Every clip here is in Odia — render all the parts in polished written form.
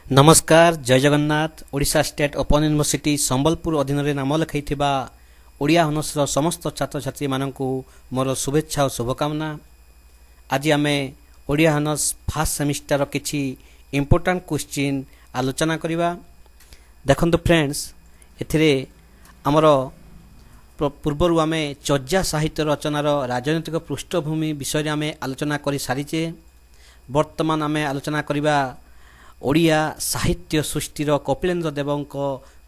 नमस्कार जय Jagannath. Odisha state open university Sambalpur अधीन में नाम लिखाई ओडिया ऑनर्सर समस्त छात्र छात्री मानक मोर शुभेच्छा और शुभकामना। आज आम ओडिया ऑनर्स फर्स्ट सेमिस्टर किछि इंपोर्टेंट क्वेश्चन आलोचना करिबा। देखंतु फ्रेंड्स, एथिरे हमर पूर्वर आम चर्या साहित्य रचनार राजनैतिक पृष्ठभूमि विषय आम आलोचना कर सारीचे। वर्तमान आम आलोचना करिबा ओडिया साहित्य सृष्टिर कपिलेन्द्र देवଙ୍କ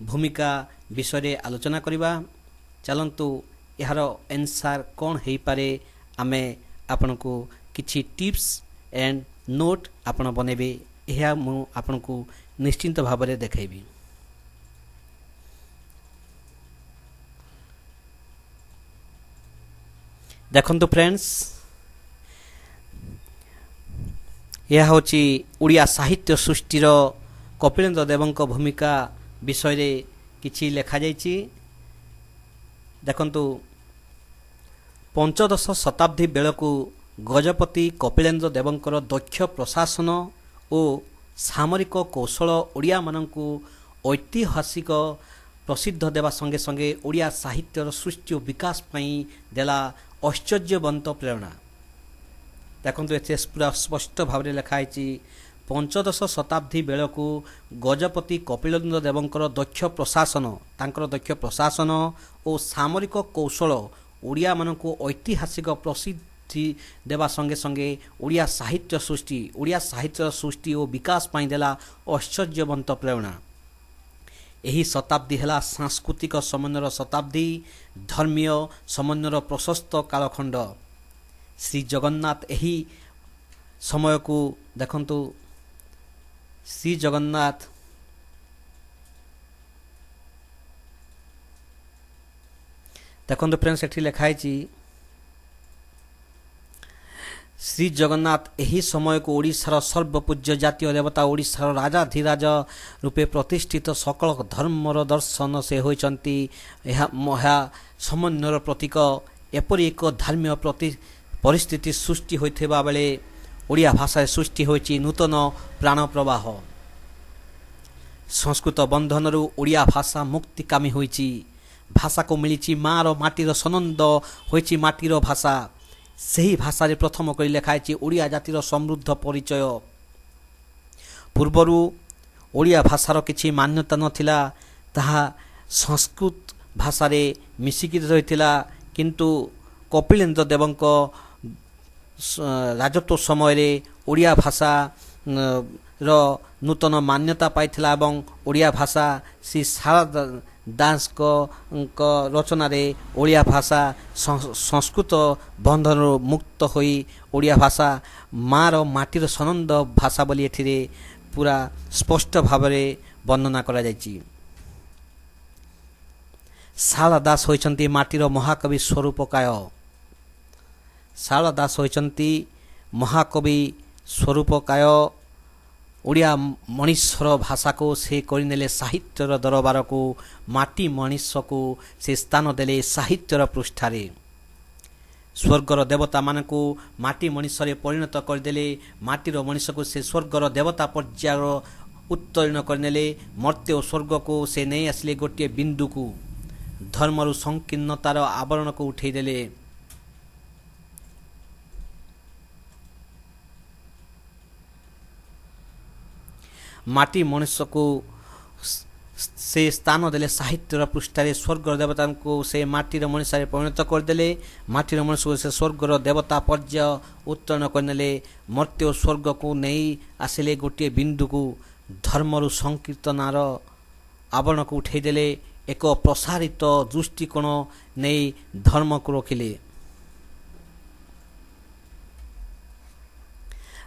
भूमिका विषय आलोचना करिबा। चलंतु यार आंसर कौन हो पारे आमे आपनको किछि टिप्स एंड नोट आपण बनेबे, यह मु आपनको निश्चिंत भाव में देखैबी। देखंतु फ्रेंड्स, यह होची ओडिया साहित्य सृष्टिर कपिलेन्द्र देवଙ୍କ भूमिका विषय किछि लेखा जाइछि। देखंतु पंचदश शताब्दी बेलकु गजपति कपिलेन्द्र देवଙ୍କର दक्ष प्रशासन और सामरिक कौशल ओडिया माननकु ऐतिहासिक प्रसिद्ध देवा संगे संगे ओडिया साहित्यर सृष्टि और विकास पई देला आश्चर्यवंत प्रेरणा। देखते ये पूरा स्पष्ट भाव में लिखाई पंचदश शताब्दी बेलकु गजपति कपिलेन्द्र देवଙ୍କର दक्ष प्रशासन दक्ष प्रशासन और सामरिक कौशल ओडिया मानकु ऐतिहासिक प्रसिद्धि देवा संगे संगे ओडिया साहित्य सृष्टि और विकास पाई देला आश्चर्यवंत प्रेरणा। यही शताब्दी है सांस्कृतिक समन्वयर शताब्दी, धर्मीय समन्वयर प्रशस्त कालखंड। श्री जगन्नाथ यही समय को देखंतु, श्री जगन्नाथ देखंतु फ्रेंड्स, एठी लिखाई श्री जगन्नाथ यही समय को ओडिशार सर्वपूज्य जातीय देवता ओडिशार राजाधिराज रूपे प्रतिष्ठित सकल धर्मर दर्शन से होइचंती। समन्वयर प्रतीक एपरि एक धर्मीय परिस्थिति सृष्टि होइथिबा बेले ओडिया भाषा सृष्टि होइछि नूतन प्राण प्रवाह। संस्कृत बंधनरु ओडिया भाषा मुक्तिकामी होइछि। भाषा को मिलिछि मार माटीर सनंद होइछि माटीर भाषा। सही भाषा रे प्रथम करी लेखाइछि ओडिया जातिर समृद्ध परिचय। पूर्वरु ओडिया भाषार किछि मान्यता नथिला, ताहा संस्कृत भाषा रे मिसिकी रहिथिला। किंतु कपिलेन्द्र देवଙ୍କ राजत्व समय रे ओडिया भाषा रो नूतन मान्यता पाइथिला एवं ओडिया भाषा श्री शारदा दास को रचना रे ओडिया भाषा संस्कृत बंधन मुक्त होई ओडिया भाषा मार माटीर सनंद भाषा बोली एथिरे पूरा स्पष्ट भाव में वर्णना करा जायछि। शारदा दास होइचंती माटीर महाकवि स्वरूपकाय। शारदा दास होइचंती महाकवि स्वरूपकाय। ओडिया मनीषर भाषा को से करनेले साहित्यर दरबार को, माटी मनीष को से स्थान देले साहित्यर पृष्ठारे। स्वर्गर देवता मान को माटी मनीष परिणत करदेले। माटीर मनीष को से स्वर्गर देवता पर्यायर उत्तीर्ण करनेले। मर्त्य और स्वर्ग को से नहीं आसिले गोटे बिंदु को। धर्मरु संकीर्णतार आवरण को उठे देले। माटी मनुष्य को से स्थान देले साहित्यर पृष्ठारे। स्वर्गर देवता को से माटीर मनुष्य परिणत करदेले। माटीर मनुष्य को से स्वर्गर देवता पर्याय उत्तीर्ण करनेले। मर्त्य और स्वर्ग को नहीं आसिले गोटे बिंदु को। धर्मरु संकीर्तनार आवरण को उठे देले। एक प्रसारित दृष्टिकोण नहीं धर्म को रखिले।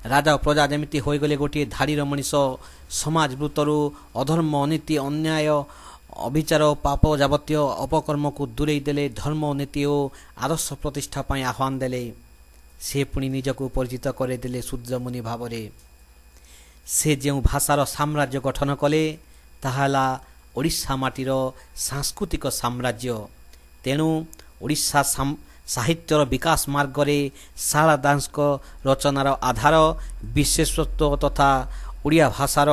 राजा प्रजा जमिति हो गले गोटे धाड़ीर मनीष। समाज वृत्तरु अधर्म अनीति अन्याय अभिचार पाप जावतीय अपकर्म को दूरे देले। धर्म नीति और आदर्श प्रतिष्ठा पाई आह्वान देले। से पुणी निजको परिचित करे देले सूर्यमुनि भाव में। से जो भाषार साम्राज्य गठन कले ताहा ओडिशा माटीर सांस्कृतिक साम्राज्य। तेणु ओडिशा साहित्यर विकास मार्ग में शारदा दासଙ୍କ रचनार आधार विशेषत्व तथा ओडिया भाषार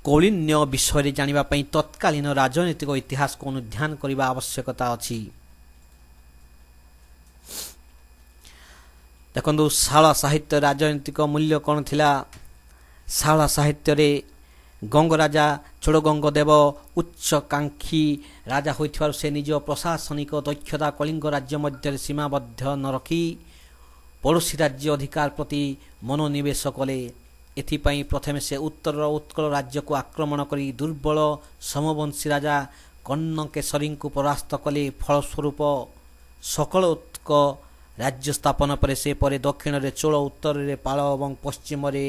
କୌଳିନ୍ୟ ବିଷୟରେ ଜାଣିବା ପାଇଁ ତତ୍କାଳୀନ ରାଜନୈତିକ ଇତିହାସକୁ ଅନୁଧ୍ୟାନ କରିବା ଆବଶ୍ୟକତା ଅଛି। ଦେଖନ୍ତୁ, ଶାଳ ସାହିତ୍ୟ ରାଜନୈତିକ ମୂଲ୍ୟ କ'ଣ ଥିଲା? ଶାଳ ସାହିତ୍ୟରେ ଗଙ୍ଗରାଜା ଚୋଡ଼ଗଙ୍ଗଦେବ ଉଚ୍ଚକାଂକ୍ଷୀ ରାଜା ହୋଇଥିବାରୁ ସେ ନିଜ ପ୍ରଶାସନିକ ଦକ୍ଷତା କଳିଙ୍ଗ ରାଜ୍ୟ ମଧ୍ୟରେ ସୀମାବଦ୍ଧ ନ ରଖି ପଡ଼ୋଶୀ ରାଜ୍ୟ ଅଧିକାର ପ୍ରତି ମନୋନିବେଶ କଲେ। ଏଥିପାଇଁ ପ୍ରଥମେ ସେ ଉତ୍ତରର ଉତ୍କଳ ରାଜ୍ୟକୁ ଆକ୍ରମଣ କରି ଦୁର୍ବଳ ସମବଂଶୀ ରାଜା କର୍ଣ୍ଣକେଶରୀଙ୍କୁ ପରାସ୍ତ କଲେ। ଫଳସ୍ୱରୂପ ସକଳୋତ୍କ ରାଜ୍ୟ ସ୍ଥାପନ ପରେ ସେ ପରେ ଦକ୍ଷିଣରେ ଚୋଳ, ଉତ୍ତରରେ ପାଳ ଏବଂ ପଶ୍ଚିମରେ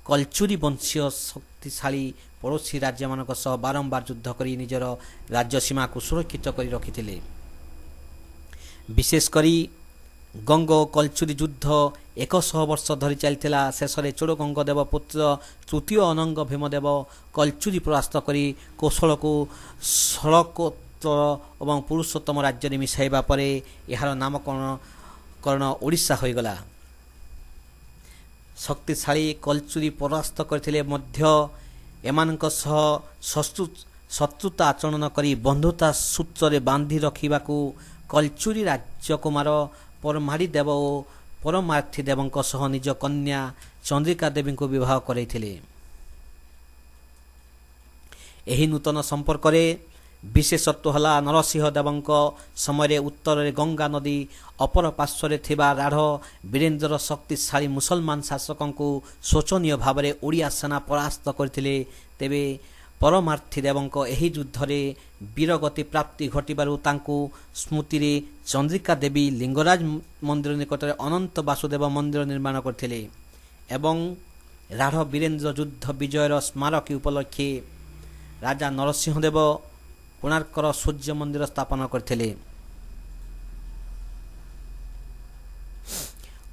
କଲଚୁରୀ ବଂଶୀୟ ଶକ୍ତିଶାଳୀ ପଡ଼ୋଶୀ ରାଜ୍ୟମାନଙ୍କ ସହ ବାରମ୍ବାର ଯୁଦ୍ଧ କରି ନିଜର ରାଜ୍ୟ ସୀମାକୁ ସୁରକ୍ଷିତ କରି ରଖିଥିଲେ। ବିଶେଷ କରି ଗଙ୍ଗ ଓ କଲଚୁରୀ ଯୁଦ୍ଧ 100 ବର୍ଷ ଧରି ଚାଲିଥିଲା। ଶେଷରେ ଚୋଡ଼ଗଙ୍ଗଦେବ ପୁତ୍ର ତୃତୀୟ ଅନଙ୍ଗ ଭୀମଦେବ କଲଚୁରୀ ପରାସ୍ତ କରି କୌଶଳକୁ ଶଳକୋତ୍ତର ଏବଂ ପୁରୁଷୋତ୍ତମ ରାଜ୍ୟରେ ମିଶାଇବା ପରେ ଏହାର ନାମକରଣ ଓଡ଼ିଶା ହୋଇଗଲା। ଶକ୍ତିଶାଳୀ କଲଚୁରୀ ପରାସ୍ତ କରିଥିଲେ ମଧ୍ୟ ଏମାନଙ୍କ ସହ ଶତ୍ରୁତା ଆଚରଣ କରି ବନ୍ଧୁତା ସୂତ୍ରରେ ବାନ୍ଧି ରଖିବାକୁ କଲଚୁରୀ ରାଜକୁମାର ପରମାଡ଼ି ଦେବ ଓ ପରମାର୍ଥୀ ଦେବଙ୍କ ସହ ନିଜ କନ୍ୟା ଚନ୍ଦ୍ରିକା ଦେବୀଙ୍କୁ ବିବାହ କରାଇଥିଲେ। ଏହି ନୂତନ ସମ୍ପର୍କରେ ବିଶେଷତ୍ୱ ହେଲା ନରସିଂହ ଦେବଙ୍କ ସମୟରେ ଉତ୍ତରରେ ଗଙ୍ଗା ନଦୀ ଅପର ପାର୍ଶ୍ୱରେ ଥିବା ରାଢ଼ ବୀରେନ୍ଦ୍ର ଶକ୍ତିଶାଳୀ ମୁସଲମାନ ଶାସକଙ୍କୁ ଶୋଚନୀୟ ଭାବରେ ଓଡ଼ିଆ ସେନା ପରାସ୍ତ କରିଥିଲେ। ତେବେ ପରମାର୍ଥୀ ଦେବଙ୍କ ଏହି ଯୁଦ୍ଧରେ ବୀରଗତି ପ୍ରାପ୍ତି ଘଟିବାରୁ ତାଙ୍କୁ ସ୍ମୃତିରେ ଚନ୍ଦ୍ରିକା ଦେବୀ ଲିଙ୍ଗରାଜ ମନ୍ଦିର ନିକଟରେ ଅନନ୍ତ ବାସୁଦେବ ମନ୍ଦିର ନିର୍ମାଣ କରିଥିଲେ ଏବଂ ରାଢ଼ ବୀରେନ୍ଦ୍ର ଯୁଦ୍ଧ ବିଜୟର ସ୍ମାରକୀ ଉପଲକ୍ଷେ ରାଜା ନରସିଂହ ଦେବ କୋଣାର୍କର ସୂର୍ଯ୍ୟ ମନ୍ଦିର ସ୍ଥାପନ କରିଥିଲେ।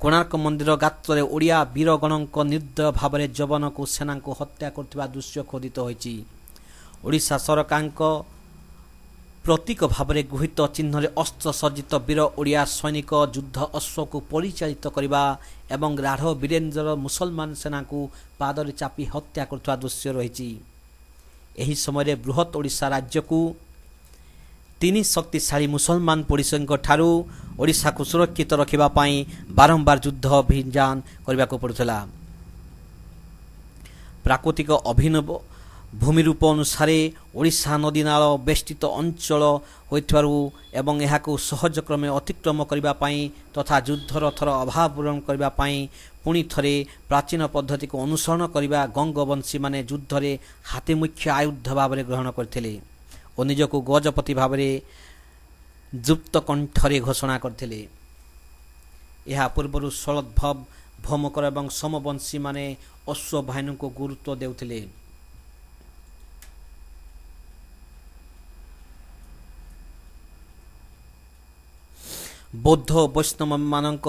କୋଣାର୍କ ମନ୍ଦିର ଗାତ୍ରରେ ଓଡ଼ିଆ ବୀରଗଣଙ୍କ ନିର୍ଦ୍ଦୟ ଭାବରେ ଯବନକୁ ସେନାଙ୍କୁ ହତ୍ୟା କରୁଥିବା ଦୃଶ୍ୟ ଖୋଦିତ ହୋଇଛି। ଓଡ଼ିଶା ସରକାରଙ୍କ ପ୍ରତୀକ ଭାବରେ ଗୃହୀତ ଚିହ୍ନରେ ଅସ୍ତ୍ର ସଜ୍ଜିତ ବୀର ଓଡ଼ିଆ ସୈନିକ ଯୁଦ୍ଧ ଅଶ୍ୱକୁ ପରିଚାଳିତ କରିବା ଏବଂ ରାଢ଼ ବୀରେନ୍ଦ୍ରର ମୁସଲମାନ ସେନାଙ୍କୁ ପାଦରେ ଚାପି ହତ୍ୟା କରୁଥିବା ଦୃଶ୍ୟ ରହିଛି। ଏହି ସମୟରେ ବୃହତ୍ ଓଡ଼ିଶା ରାଜ୍ୟକୁ ତିନି ଶକ୍ତିଶାଳୀ ମୁସଲମାନ ପଡ଼ୋଶୀଙ୍କ ଠାରୁ ଓଡ଼ିଶାକୁ ସୁରକ୍ଷିତ ରଖିବା ପାଇଁ ବାରମ୍ବାର ଯୁଦ୍ଧ ଅଭିଯାନ କରିବାକୁ ପଡ଼ୁଥିଲା। ପ୍ରାକୃତିକ ଅଭିନବ ଭୂମିରୂପ ଅନୁସାରେ ଓଡ଼ିଶା ନଦୀନାଳ ବେଷ୍ଟିତ ଅଞ୍ଚଳ ହୋଇଥିବାରୁ ଏବଂ ଏହାକୁ ସହଜକ୍ରମେ ଅତିକ୍ରମ କରିବା ପାଇଁ ତଥା ଯୁଦ୍ଧରଥର ଅଭାବ ପୂରଣ କରିବା ପାଇଁ ପୁଣି ଥରେ ପ୍ରାଚୀନ ପଦ୍ଧତିକୁ ଅନୁସରଣ କରିବା ଗଙ୍ଗବଂଶୀମାନେ ଯୁଦ୍ଧରେ ହାତୀମୁଖ୍ୟ ଆୟୁଧ ଭାବରେ ଗ୍ରହଣ କରିଥିଲେ ଓ ନିଜକୁ ଗଜପତି ଭାବରେ ଯୁକ୍ତ କଣ୍ଠରେ ଘୋଷଣା କରିଥିଲେ। ଏହା ପୂର୍ବରୁ ଶଳଦ୍ଭବ, ଭୌମକର ଏବଂ ସମବଂଶୀମାନେ ଅଶ୍ୱବାହିନୀଙ୍କୁ ଗୁରୁତ୍ୱ ଦେଉଥିଲେ। ବୌଦ୍ଧ ବୈଷ୍ଣବମାନଙ୍କ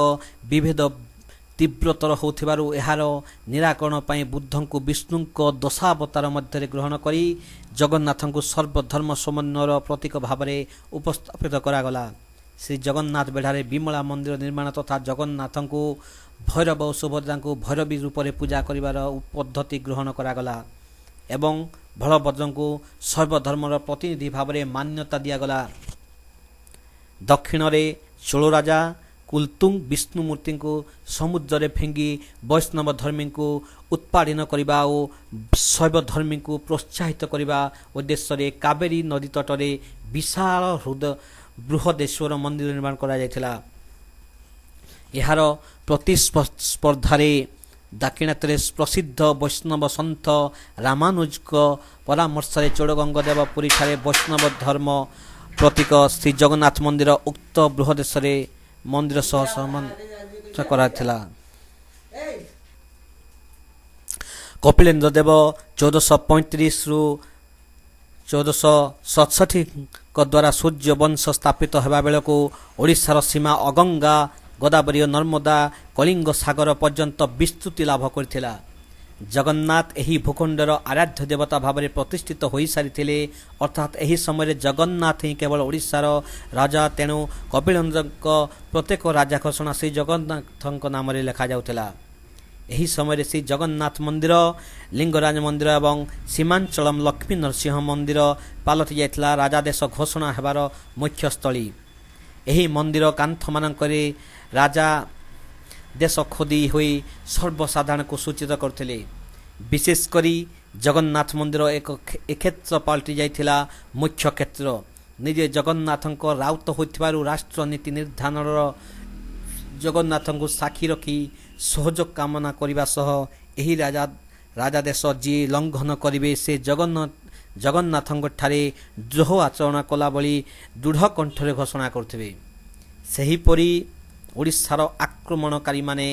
ବିଭେଦ ତୀବ୍ରତର ହେଉଥିବାରୁ ଏହାର ନିରାକରଣ ପାଇଁ ବୁଦ୍ଧଙ୍କୁ ବିଷ୍ଣୁଙ୍କ ଦଶାବତାର ମଧ୍ୟରେ ଗ୍ରହଣ କରି ଜଗନ୍ନାଥଙ୍କୁ ସର୍ବଧର୍ମ ସମନ୍ୱୟର ପ୍ରତୀକ ଭାବରେ ଉପସ୍ଥାପିତ କରାଗଲା। ଶ୍ରୀ ଜଗନ୍ନାଥ ବେଢ଼ାରେ ବିମଳା ମନ୍ଦିର ନିର୍ମାଣ ତଥା ଜଗନ୍ନାଥଙ୍କୁ ଭୈରବ ଓ ସୁଭଦ୍ରାଙ୍କୁ ଭୈରବୀ ରୂପରେ ପୂଜା କରିବାର ପଦ୍ଧତି ଗ୍ରହଣ କରାଗଲା ଏବଂ ବଳଭଦ୍ରଙ୍କୁ ସର୍ବଧର୍ମର ପ୍ରତିନିଧି ଭାବରେ ମାନ୍ୟତା ଦିଆଗଲା। ଦକ୍ଷିଣରେ ଚୋଳ ରାଜା କୁଲତୁଙ୍ଗ ବିଷ୍ଣୁ ମୂର୍ତ୍ତିଙ୍କୁ ସମୁଦ୍ରରେ ଫିଙ୍ଗି ବୈଷ୍ଣବ ଧର୍ମୀଙ୍କୁ ଉତ୍ପାଦନ କରିବା ଓ ଶୈବ ଧର୍ମୀଙ୍କୁ ପ୍ରୋତ୍ସାହିତ କରିବା ଉଦ୍ଦେଶ୍ୟରେ କାବେରୀ ନଦୀ ତଟରେ ବିଶାଳ ବୃହଦେଶ୍ୱର ମନ୍ଦିର ନିର୍ମାଣ କରାଯାଇଥିଲା। ଏହାର ପ୍ରତିସ୍ପର୍ଦ୍ଧାରେ ଦାକ୍ଷିଣାତ୍ୟରେ ପ୍ରସିଦ୍ଧ ବୈଷ୍ଣବ ସନ୍ଥ ରାମାନୁଜଙ୍କ ପରାମର୍ଶରେ ଚୋଡ଼ଗଙ୍ଗଦେବ ପୁରୀଠାରେ ବୈଷ୍ଣବ ଧର୍ମ ପ୍ରତୀକ ଶ୍ରୀ ଜଗନ୍ନାଥ ମନ୍ଦିର ଉକ୍ତ ବୃହଦେଶ୍ୱରରେ ମନ୍ଦିର ସହ ସମାନ କରାଥିଲା। କପିଳେନ୍ଦ୍ର ଦେବ 1435ରୁ 1467ଙ୍କ ଦ୍ୱାରା ସୂର୍ଯ୍ୟ ବଂଶ ସ୍ଥାପିତ ହେବା ବେଳକୁ ଓଡ଼ିଶାର ସୀମା ଅଗଙ୍ଗା, ଗୋଦାବରୀ ଓ ନର୍ମଦା କଳିଙ୍ଗ ସାଗର ପର୍ଯ୍ୟନ୍ତ ବିସ୍ତୃତି ଲାଭ କରିଥିଲା। ଜଗନ୍ନାଥ ଏହି ଭୂଖଣ୍ଡର ଆରାଧ୍ୟ ଦେବତା ଭାବରେ ପ୍ରତିଷ୍ଠିତ ହୋଇସାରିଥିଲେ, ଅର୍ଥାତ୍ ଏହି ସମୟରେ ଜଗନ୍ନାଥ ହିଁ କେବଳ ଓଡ଼ିଶାର ରାଜା। ତେଣୁ କପିଳେନ୍ଦ୍ରଙ୍କ ପ୍ରତ୍ୟେକ ରାଜା ଘୋଷଣା ଶ୍ରୀ ଜଗନ୍ନାଥଙ୍କ ନାମରେ ଲେଖାଯାଉଥିଲା। ଏହି ସମୟରେ ଶ୍ରୀ ଜଗନ୍ନାଥ ମନ୍ଦିର, ଲିଙ୍ଗରାଜ ମନ୍ଦିର ଏବଂ ସୀମାଞ୍ଚଳମ୍ ଲକ୍ଷ୍ମୀ ନରସିଂହ ମନ୍ଦିର ପାଲଟି ଯାଇଥିଲା ରାଜାଦେଶ ଘୋଷଣା ହେବାର ମୁଖ୍ୟସ୍ଥଳୀ। ଏହି ମନ୍ଦିର କାନ୍ଥମାନଙ୍କରେ ରାଜା ଦେଶ ଖୋଦି ହୋଇ ସର୍ବସାଧାରଣଙ୍କୁ ସୂଚିତ କରୁଥିଲେ। ବିଶେଷ କରି ଜଗନ୍ନାଥ ମନ୍ଦିର ଏକ କ୍ଷେତ୍ର ପାଲଟି ଯାଇଥିଲା ମୁଖ୍ୟ କ୍ଷେତ୍ର। ନିଜେ ଜଗନ୍ନାଥଙ୍କ ରାଉତ ହୋଇଥିବାରୁ ରାଷ୍ଟ୍ରନୀତି ନିର୍ଦ୍ଧାରଣର ଜଗନ୍ନାଥଙ୍କୁ ସାକ୍ଷୀ ରଖି ସହଯୋଗ କାମନା କରିବା ସହ ଏହି ରାଜାଦେଶ ଯିଏ ଲଙ୍ଘନ କରିବେ ସେ ଜଗନ୍ନାଥଙ୍କଠାରେ ଦ୍ରୋହ ଆଚରଣ କଲା ଭଳି ଦୃଢ଼ କଣ୍ଠରେ ଘୋଷଣା କରୁଥିବେ। ସେହିପରି ଓଡ଼ିଶାର ଆକ୍ରମଣକାରୀମାନେ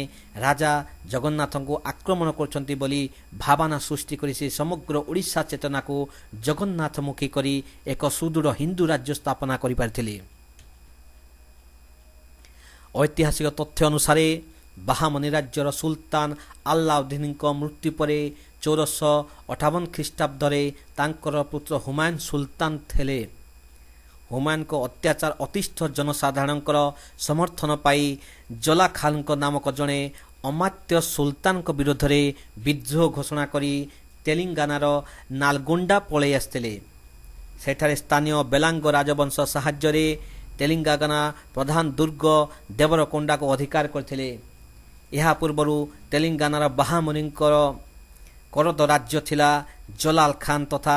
ରାଜା ଜଗନ୍ନାଥଙ୍କୁ ଆକ୍ରମଣ କରୁଛନ୍ତି ବୋଲି ଭାବନା ସୃଷ୍ଟି କରି ସେ ସମଗ୍ର ଓଡ଼ିଶା ଚେତନାକୁ ଜଗନ୍ନାଥମୁଖୀ କରି ଏକ ସୁଦୃଢ଼ ହିନ୍ଦୁ ରାଜ୍ୟ ସ୍ଥାପନା କରିପାରିଥିଲେ। ଐତିହାସିକ ତଥ୍ୟ ଅନୁସାରେ ବାହାମନି ରାଜ୍ୟର ସୁଲତାନ ଆଲ୍ଲାଉଦ୍ଦିନଙ୍କ ମୃତ୍ୟୁ ପରେ 1458 ଖ୍ରୀଷ୍ଟାବ୍ଦରେ ତାଙ୍କର ପୁତ୍ର ହୁମାୟୁନ ସୁଲତାନ ଥିଲେ। ହୁମାୟୁନଙ୍କ ଅତ୍ୟାଚାର ଅତିଷ୍ଠ ଜନସାଧାରଣଙ୍କର ସମର୍ଥନ ପାଇ ଜଲା ଖାନଙ୍କ ନାମକ ଜଣେ ଅମାତ୍ୟ ସୁଲତାନଙ୍କ ବିରୋଧରେ ବିଦ୍ରୋହ ଘୋଷଣା କରି ତେଲେଙ୍ଗାନାର ନାଲଗୋଣ୍ଡା ପଳାଇ ଆସିଥିଲେ। ସେଠାରେ ସ୍ଥାନୀୟ ବେଲାଙ୍ଗ ରାଜବଂଶ ସାହାଯ୍ୟରେ ତେଲେଙ୍ଗାନା ପ୍ରଧାନ ଦୁର୍ଗ ଦେବରକୋଣ୍ଡାକୁ ଅଧିକାର କରିଥିଲେ। ଏହା ପୂର୍ବରୁ ତେଲେଙ୍ଗାନାର ବାହାମନିଙ୍କର କରଦ ରାଜ୍ୟ ଥିଲା। ଜଲାଲ ଖାନ ତଥା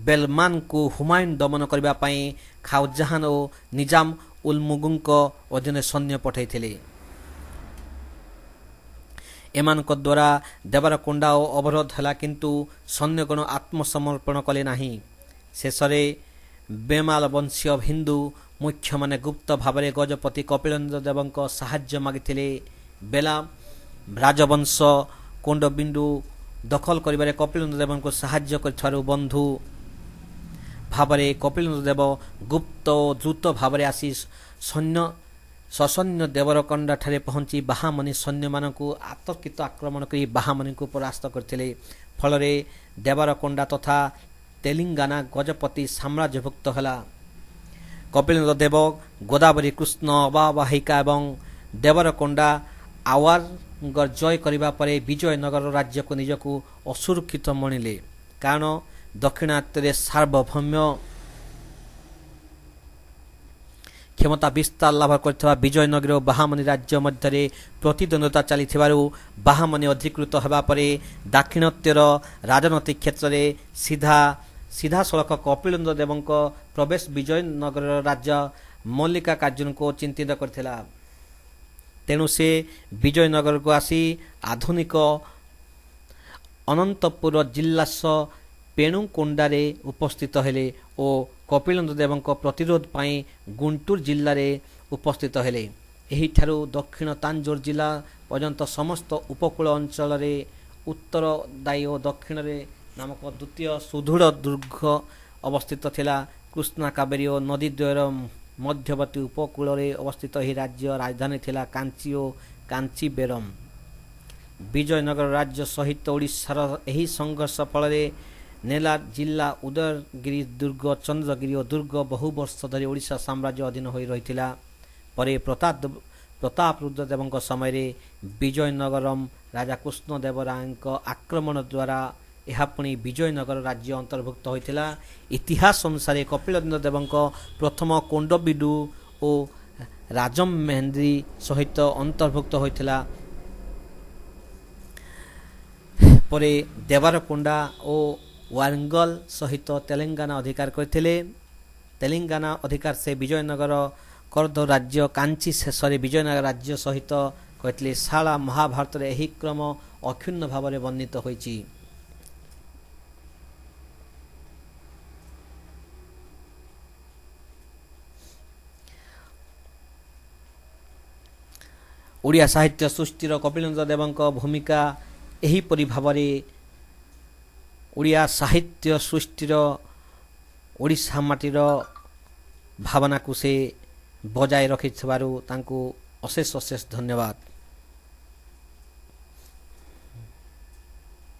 ବେଲମାନଙ୍କୁ ହୁମାୟୁନ ଦମନ କରିବା ପାଇଁ ଖାଉଜାହାନ ଓ ନିଜାମ ଉଲ ମୁଲ୍କଙ୍କ ଅଧୀନରେ ସୈନ୍ୟ ପଠାଇଥିଲେ। ଏମାନଙ୍କ ଦ୍ୱାରା ଦେବରକୋଣ୍ଡା ଅବରୋଧ ହେଲା, କିନ୍ତୁ ସୈନ୍ୟଗଣ ଆତ୍ମସମର୍ପଣ କଲେ ନାହିଁ। ଶେଷରେ ବେମାଲ ବଂଶୀୟ ହିନ୍ଦୁ ମୁଖ୍ୟମାନେ ଗୁପ୍ତ ଭାବରେ ଗଜପତି କପିଳେନ୍ଦ୍ର ଦେବଙ୍କ ସାହାଯ୍ୟ ମାଗିଥିଲେ। ବେଲା ରାଜବଂଶ କୋଣ୍ଡବିଣ୍ଡୁ ଦଖଲ କରିବାରେ କପିଳେନ୍ଦ୍ର ଦେବଙ୍କୁ ସାହାଯ୍ୟ କରିଥିବାରୁ ବନ୍ଧୁ ଭାବରେ କପିଳେନ୍ଦ୍ର ଦେବ ଗୁପ୍ତ ଓ ଦ୍ରୁତ ଭାବରେ ଆସି ସସୈନ୍ୟ ଦେବରକୋଣ୍ଡାଠାରେ ପହଞ୍ଚି ବାହାମନି ସୈନ୍ୟମାନଙ୍କୁ ଆତର୍କିତ ଆକ୍ରମଣ କରି ବାହାମନିଙ୍କୁ ପରାସ୍ତ କରିଥିଲେ। ଫଳରେ ଦେବରକୋଣ୍ଡା ତଥା ତେଲେଙ୍ଗାନା ଗଜପତି ସାମ୍ରାଜ୍ୟଭୁକ୍ତ ହେଲା। କପିଳେନ୍ଦ୍ର ଦେବ ଗୋଦାବରୀ କୃଷ୍ଣ ଅବବାହିକା ଏବଂ ଦେବରକୋଣ୍ଡା ଆୱାର ଜୟ କରିବା ପରେ ବିଜୟନଗର ରାଜ୍ୟକୁ ନିଜକୁ ଅସୁରକ୍ଷିତ ମଣିଲେ, କାରଣ ଦକ୍ଷିଣାତ୍ୟରେ ସାର୍ବଭୌମ୍ୟ କ୍ଷମତା ବିସ୍ତାର ଲାଭ କରିଥିବା ବିଜୟନଗର ଓ ବାହାମନି ରାଜ୍ୟ ମଧ୍ୟରେ ପ୍ରତିଦ୍ୱନ୍ଦ୍ୱିତା ଚାଲିଥିବାରୁ ବାହାମନି ଅଧିକୃତ ହେବା ପରେ ଦାକ୍ଷିଣାତ୍ୟର ରାଜନୈତିକ କ୍ଷେତ୍ରରେ ସିଧାସଳଖ କପିଳେନ୍ଦ୍ର ଦେବଙ୍କ ପ୍ରବେଶ ବିଜୟନଗର ରାଜ୍ୟ ମଲ୍ଲିକାର୍ଜୁନଙ୍କୁ ଚିନ୍ତିତ କରିଥିଲା। ତେଣୁ ସେ ବିଜୟନଗରକୁ ଆସି ଆଧୁନିକ ଅନନ୍ତପୁର ଜିଲ୍ଲାସ ପେଣୁକୋଣ୍ଡାରେ ଉପସ୍ଥିତ ହେଲେ ଓ କପିଳେନ୍ଦ୍ର ଦେବଙ୍କ ପ୍ରତିରୋଧ ପାଇଁ ଗୁଣ୍ଟୁର ଜିଲ୍ଲାରେ ଉପସ୍ଥିତ ହେଲେ। ଏହିଠାରୁ ଦକ୍ଷିଣ ତାଞ୍ଜୋର ଜିଲ୍ଲା ପର୍ଯ୍ୟନ୍ତ ସମସ୍ତ ଉପକୂଳ ଅଞ୍ଚଳରେ ଉତ୍ତରଦାୟୀ ଓ ଦକ୍ଷିଣରେ ନାମକ ଦ୍ୱିତୀୟ ସୁଦୃଢ଼ ଦୁର୍ଗ ଅବସ୍ଥିତ ଥିଲା। କୃଷ୍ଣା କାବେରୀ ଓ ନଦୀଦ୍ୱୟର ମଧ୍ୟବର୍ତ୍ତୀ ଉପକୂଳରେ ଅବସ୍ଥିତ ଏହି ରାଜ୍ୟ ରାଜଧାନୀ ଥିଲା କାଞ୍ଚି ଓ କାଞ୍ଚିବେରମ। ବିଜୟନଗର ରାଜ୍ୟ ସହିତ ଓଡ଼ିଶାର ଏହି ସଂଘର୍ଷ ଫଳରେ ନେଲାର ଜିଲ୍ଲା ଉଦୟଗିରି ଦୁର୍ଗ, ଚନ୍ଦ୍ରଗିରି ଓ ଦୁର୍ଗ ବହୁ ବର୍ଷ ଧରି ଓଡ଼ିଶା ସାମ୍ରାଜ୍ୟ ଅଧୀନ ହୋଇ ରହିଥିଲା। ପରେ ପ୍ରତାପରୁଦ୍ର ଦେବଙ୍କ ସମୟରେ ବିଜୟନଗରମ ରାଜା କୃଷ୍ଣଦେବରାୟଙ୍କ ଆକ୍ରମଣ ଦ୍ୱାରା ଏହା ପୁଣି ବିଜୟନଗର ରାଜ୍ୟ ଅନ୍ତର୍ଭୁକ୍ତ ହୋଇଥିଲା। ଇତିହାସ ଅନୁସାରେ କପିଳେନ୍ଦ୍ର ଦେବଙ୍କ ପ୍ରଥମ କୋଣ୍ଡବିଣ୍ଡୁ ଓ ରାଜମହେନ୍ଦ୍ରୀ ସହିତ ଅନ୍ତର୍ଭୁକ୍ତ ହୋଇଥିଲା। ପରେ ଦେବରକୋଣ୍ଡା ଓ ୱାରଙ୍ଗଲ ସହିତ ତେଲେଙ୍ଗାନା ଅଧିକାର କରିଥିଲେ। ତେଲେଙ୍ଗାନା ଅଧିକାର ସେ ବିଜୟନଗର କରଦ ରାଜ୍ୟ କାଞ୍ଚି ଶେଷରେ ବିଜୟନଗର ରାଜ୍ୟ ସହିତ କହିଥିଲେ। ଶାଳା ମହାଭାରତରେ ଏହି କ୍ରମ ଅକ୍ଷୁଣ୍ଣ ଭାବରେ ବର୍ଣ୍ଣିତ ହୋଇଛି। ଓଡ଼ିଆ ସାହିତ୍ୟ ସୃଷ୍ଟିର କପିଳେନ୍ଦ୍ର ଦେବଙ୍କ ଭୂମିକା ଏହିପରି ଭାବରେ ଓଡ଼ିଆ ସାହିତ୍ୟ ସୃଷ୍ଟିର ଓଡ଼ିଶା ମାଟିର ଭାବନାକୁ ସେ ବଜାୟ ରଖିଥିବାରୁ ତାଙ୍କୁ ଅଶେଷ ଅଶେଷ ଧନ୍ୟବାଦ।